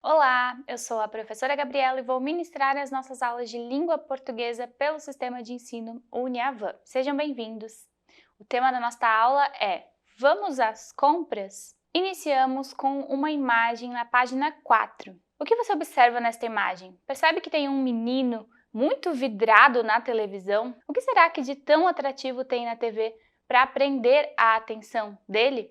Olá, eu sou a professora Gabriela e vou ministrar as nossas aulas de língua portuguesa pelo sistema de ensino Uniavan. Sejam bem-vindos! O tema da nossa aula é Vamos às compras? Iniciamos com uma imagem na página 4. O que você observa nesta imagem? Percebe que tem um menino muito vidrado na televisão? O que será que de tão atrativo tem na TV para prender a atenção dele?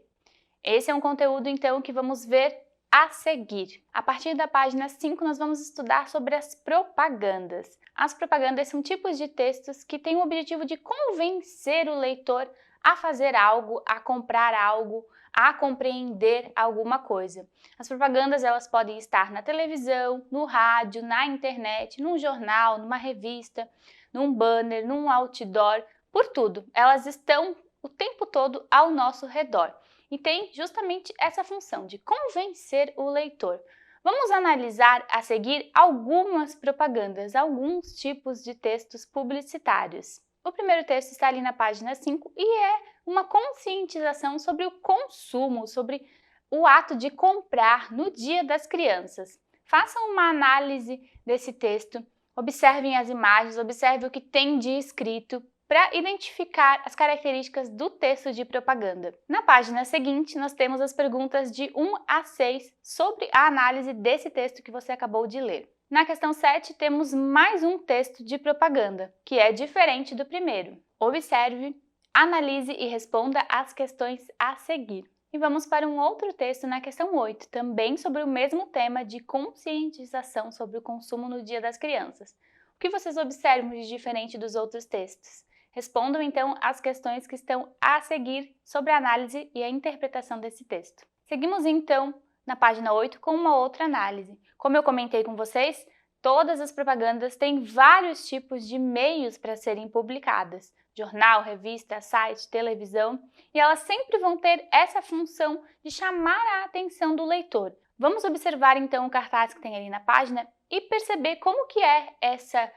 Esse é um conteúdo, então, que vamos ver a seguir. A partir da página 5, nós vamos estudar sobre as propagandas. As propagandas são tipos de textos que têm o objetivo de convencer o leitor a fazer algo, a comprar algo, a compreender alguma coisa. As propagandas elas podem estar na televisão, no rádio, na internet, num jornal, numa revista, num banner, num outdoor, por tudo. Elas estão o tempo todo ao nosso redor e tem justamente essa função de convencer o leitor. Vamos analisar a seguir algumas propagandas, alguns tipos de textos publicitários. O primeiro texto está ali na página 5 e é uma conscientização sobre o consumo, sobre o ato de comprar no Dia das Crianças. Façam uma análise desse texto, observem as imagens, observem o que tem de escrito, para identificar as características do texto de propaganda. Na página seguinte, nós temos as perguntas de 1 a 6 sobre a análise desse texto que você acabou de ler. Na questão 7, temos mais um texto de propaganda, que é diferente do primeiro. Observe, analise e responda as questões a seguir. E vamos para um outro texto na questão 8, também sobre o mesmo tema de conscientização sobre o consumo no Dia das Crianças. O que vocês observam de diferente dos outros textos? Respondam então as questões que estão a seguir sobre a análise e a interpretação desse texto. Seguimos então na página 8 com uma outra análise. Como eu comentei com vocês, todas as propagandas têm vários tipos de meios para serem publicadas: jornal, revista, site, televisão, e elas sempre vão ter essa função de chamar a atenção do leitor. Vamos observar então o cartaz que tem ali na página e perceber como que é essa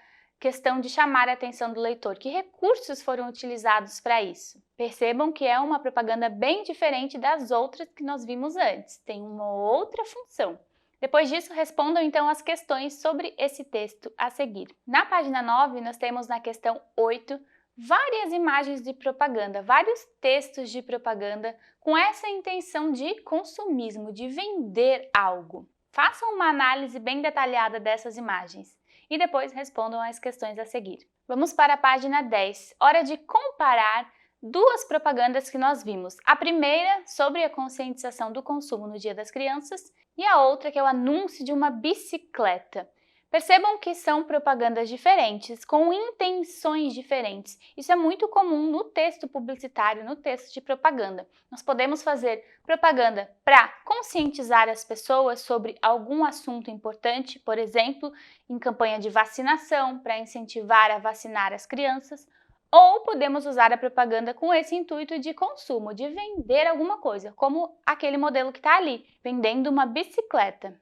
questão de chamar a atenção do leitor, que recursos foram utilizados para isso. Percebam que é uma propaganda bem diferente das outras que nós vimos antes, tem uma outra função. Depois disso, respondam então as questões sobre esse texto a seguir. Na página 9, nós temos na questão 8 várias imagens de propaganda, vários textos de propaganda com essa intenção de consumismo, de vender algo. Façam uma análise bem detalhada dessas imagens e depois respondam as questões a seguir. Vamos para a página 10. Hora de comparar duas propagandas que nós vimos. A primeira sobre a conscientização do consumo no Dia das Crianças e a outra que é o anúncio de uma bicicleta. Percebam que são propagandas diferentes, com intenções diferentes. Isso é muito comum no texto publicitário, no texto de propaganda. Nós podemos fazer propaganda para conscientizar as pessoas sobre algum assunto importante, por exemplo, em campanha de vacinação, para incentivar a vacinar as crianças, ou podemos usar a propaganda com esse intuito de consumo, de vender alguma coisa, como aquele modelo que está ali, vendendo uma bicicleta.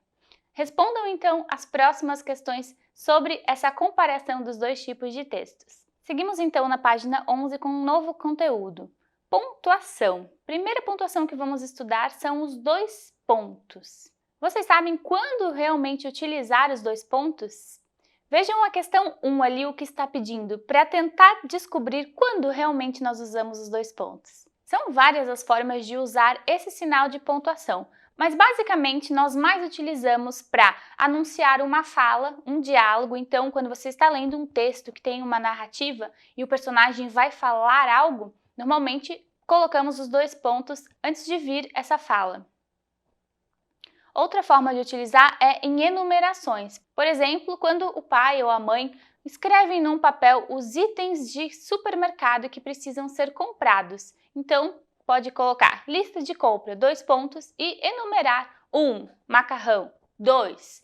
Respondam então as próximas questões sobre essa comparação dos dois tipos de textos. Seguimos então na página 11 com um novo conteúdo. Pontuação. Primeira pontuação que vamos estudar são os dois pontos. Vocês sabem quando realmente utilizar os dois pontos? Vejam a questão 1 ali, o que está pedindo, para tentar descobrir quando realmente nós usamos os dois pontos. São várias as formas de usar esse sinal de pontuação, mas basicamente nós mais utilizamos para anunciar uma fala, um diálogo. Então, quando você está lendo um texto que tem uma narrativa e o personagem vai falar algo, normalmente colocamos os dois pontos antes de vir essa fala. Outra forma de utilizar é em enumerações. Por exemplo, quando o pai ou a mãe escrevem num papel os itens de supermercado que precisam ser comprados. Então, pode colocar lista de compra, 2 pontos, e enumerar 1, macarrão, 2,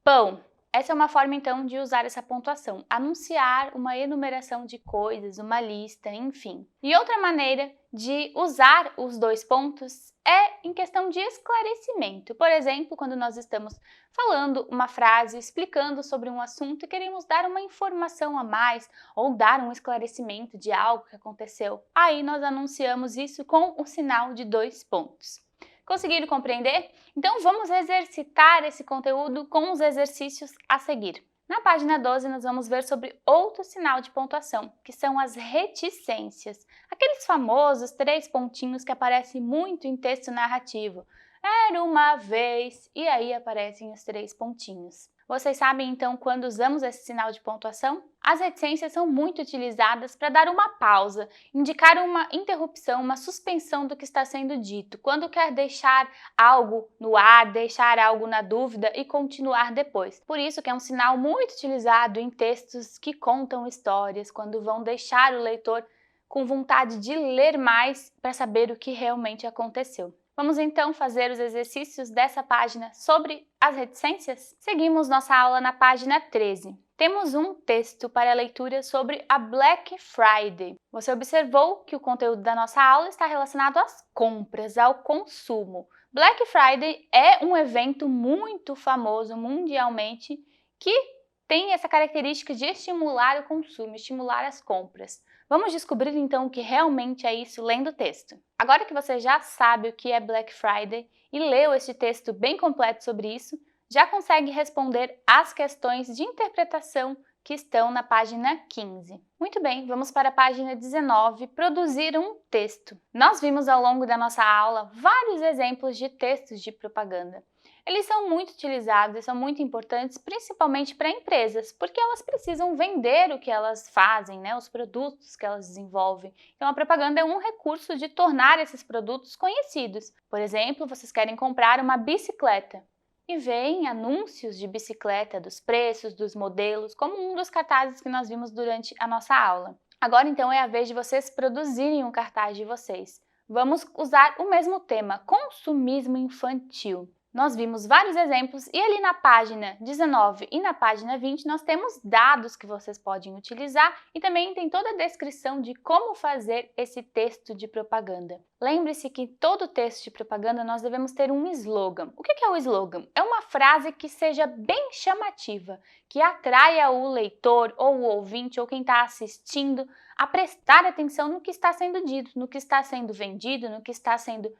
pão. Essa é uma forma, então, de usar essa pontuação, anunciar uma enumeração de coisas, uma lista, enfim. E outra maneira de usar os dois pontos é em questão de esclarecimento. Por exemplo, quando nós estamos falando uma frase, explicando sobre um assunto e queremos dar uma informação a mais ou dar um esclarecimento de algo que aconteceu, aí nós anunciamos isso com o sinal de 2 pontos. Conseguiram compreender? Então vamos exercitar esse conteúdo com os exercícios a seguir. Na página 12, nós vamos ver sobre outro sinal de pontuação, que são as reticências. Aqueles famosos 3 pontinhos que aparecem muito em texto narrativo. Era uma vez, e aí aparecem os 3 pontinhos. Vocês sabem então quando usamos esse sinal de pontuação? As reticências são muito utilizadas para dar uma pausa, indicar uma interrupção, uma suspensão do que está sendo dito, quando quer deixar algo no ar, deixar algo na dúvida e continuar depois. Por isso que é um sinal muito utilizado em textos que contam histórias, quando vão deixar o leitor com vontade de ler mais para saber o que realmente aconteceu. Vamos então fazer os exercícios dessa página sobre as reticências? Seguimos nossa aula na página 13. Temos um texto para leitura sobre a Black Friday. Você observou que o conteúdo da nossa aula está relacionado às compras, ao consumo. Black Friday é um evento muito famoso mundialmente que tem essa característica de estimular o consumo, estimular as compras. Vamos descobrir então o que realmente é isso lendo o texto. Agora que você já sabe o que é Black Friday e leu este texto bem completo sobre isso, já consegue responder às questões de interpretação que estão na página 15. Muito bem, vamos para a página 19, produzir um texto. Nós vimos ao longo da nossa aula vários exemplos de textos de propaganda. Eles são muito utilizados e são muito importantes, principalmente para empresas, porque elas precisam vender o que elas fazem, né, os produtos que elas desenvolvem. Então, a propaganda é um recurso de tornar esses produtos conhecidos. Por exemplo, vocês querem comprar uma bicicleta e veem anúncios de bicicleta, dos preços, dos modelos, como um dos cartazes que nós vimos durante a nossa aula. Agora, então, é a vez de vocês produzirem um cartaz de vocês. Vamos usar o mesmo tema, consumismo infantil. Nós vimos vários exemplos e ali na página 19 e na página 20 nós temos dados que vocês podem utilizar e também tem toda a descrição de como fazer esse texto de propaganda. Lembre-se que todo texto de propaganda nós devemos ter um slogan. O que é o slogan? É uma frase que seja bem chamativa, que atraia o leitor ou o ouvinte ou quem está assistindo a prestar atenção no que está sendo dito, no que está sendo vendido, no que está sendo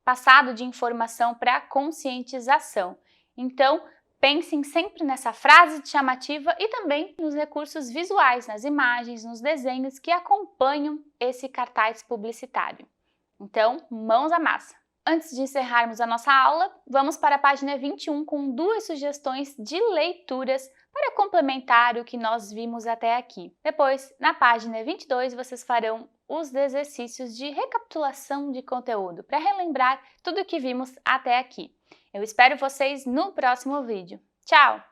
passado de informação para conscientização. Então, pensem sempre nessa frase chamativa e também nos recursos visuais, nas imagens, nos desenhos que acompanham esse cartaz publicitário. Então, mãos à massa! Antes de encerrarmos a nossa aula, vamos para a página 21 com 2 sugestões de leituras para complementar o que nós vimos até aqui. Depois, na página 22, vocês farão os exercícios de recapitulação de conteúdo para relembrar tudo o que vimos até aqui. Eu espero vocês no próximo vídeo. Tchau!